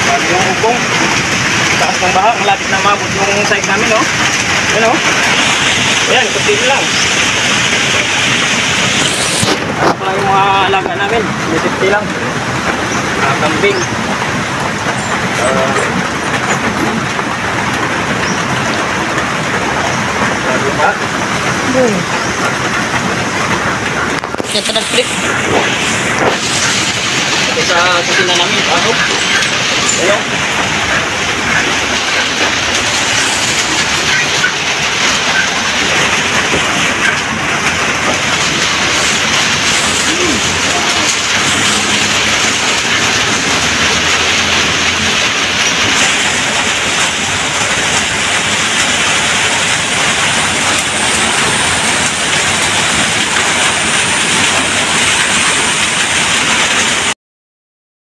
Bago yung ubong. Taas ng baha, malapit na mabot yung side namin, no? Yan, no? Ayan, kunti lang. Ano pa lang yung mga alaga namin? Lisipti lang. Kambing. Bago ba? Ito nag-trip. Ito sa kusina namin, pasok. Ayun.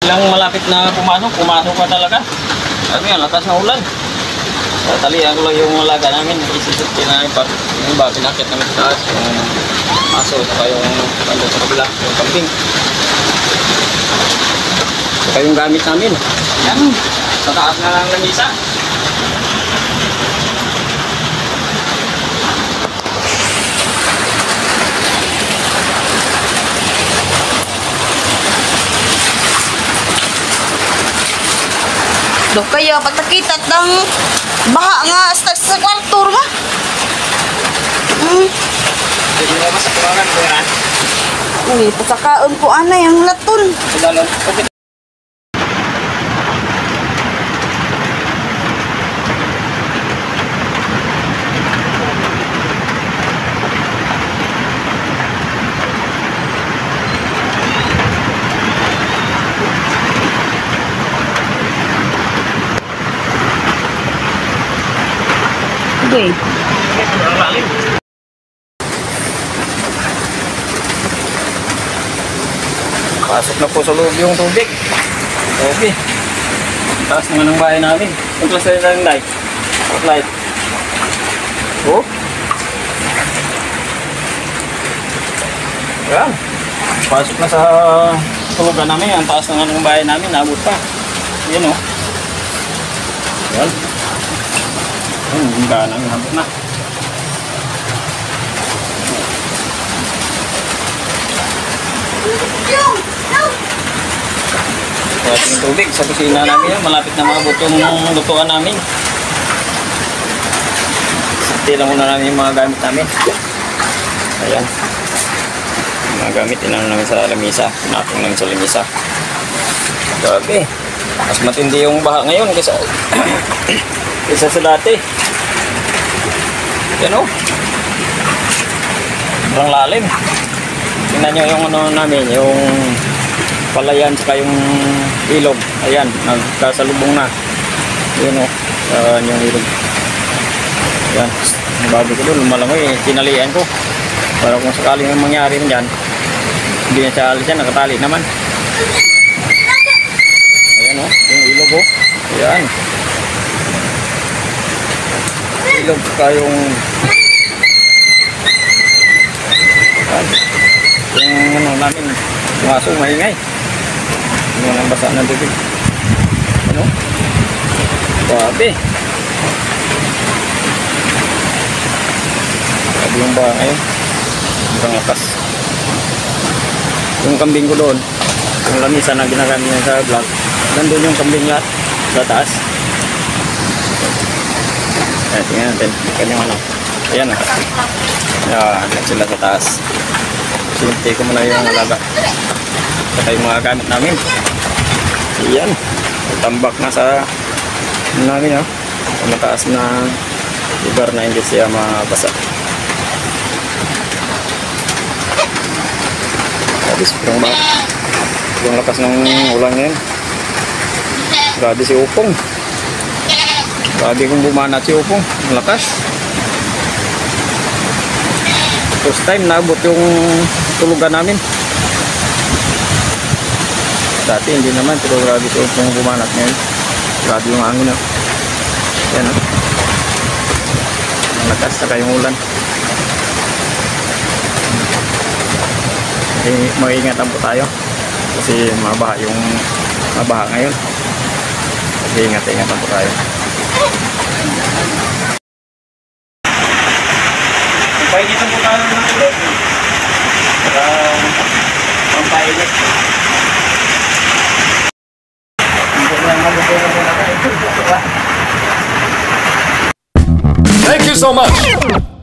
Lang malapit na pumasok pa talaga. Sabi nga, lakas na ulan. Tatalian ko lang yung alaga namin. Isisip na yung iba, pinakit namin sa taas. Yung aso, saka yung pando sa kabila, yung kambing. Saka yung gamit namin. Yan, sa taas na lang lamisa. Doh kaya pagkakita ng baha nga sa kwarto ba? Hindi mo mas kurangan ko yan. Uy, pasakaon ko ana yung laton. Lalo, okay. Okay. Ang lalim. Pasok na po sa loob yung tubig. Okay. Taas naman ng bahay namin. Yung klase na yung light. Light. Oh. Yan. Pasok na sa tulugan namin. Ang taas naman ng bahay namin. Nabot pa. Yan o. Yan. Ang ganang nabot na. Ating tubig sa kusina namin yan. Malapit na mabot yung lutuan namin. Sitilang muna namin yung mga gamit namin. Ayan. Mga gamit inano namin sa lamisa. Pinapong namin sa lamisa. Grabe. Mas matindi yung baha ngayon kaysa isa sa dati. Yan o. Sobrang lalim. Tingnan nyo yung ano namin, yung palayan saka yung ilog. Ayan, nagkasalubong na. Yun o. Yung ilog. Ayan. Ang bago ko doon, malangoy. Tinalian ko. Para kung sakaling yung mangyari dyan, hindi na siya alis yan, nakatali naman. Ayan o. Yung ilog o. Ayan. Ilog saka yung ano namin, yung aso maingay. Yung ang basa ng tubig. Ano? Grabe. Grabe yung baha ngayon. Ang lakas. Yung kambing ko doon, yung lamisa na ginagamit niya sa vlog, nandun yung kambing lahat sa taas. Ayan, tingnan natin. Kanyang ano. Ayan na. Ayan sila sa taas. Sinunti ko muna yung alaga. Saka yung mga gamit namin. Ayan. Tambak na sa namin, oh. Sa mataas na lugar na hindi siya mabasa. Grabe, sobrang baha. Sobrang lakas ng ulan ngayon. Grabe si Upong. Grabe kung bumanat si Upong. Ang lakas. First time naabot yung tulugan namin. Dati hindi naman, pero grabe si Upong bumanat ngayon. Grabe yung hangin, oh. Yan, oh. Ang lakas, saka yung ulan. Maingat po tayo. Kasi mabaha ngayon. Kasi ingat-ingatan po tayo. Painitan po tayo ng tulog. Para pampainit. Thank you so much.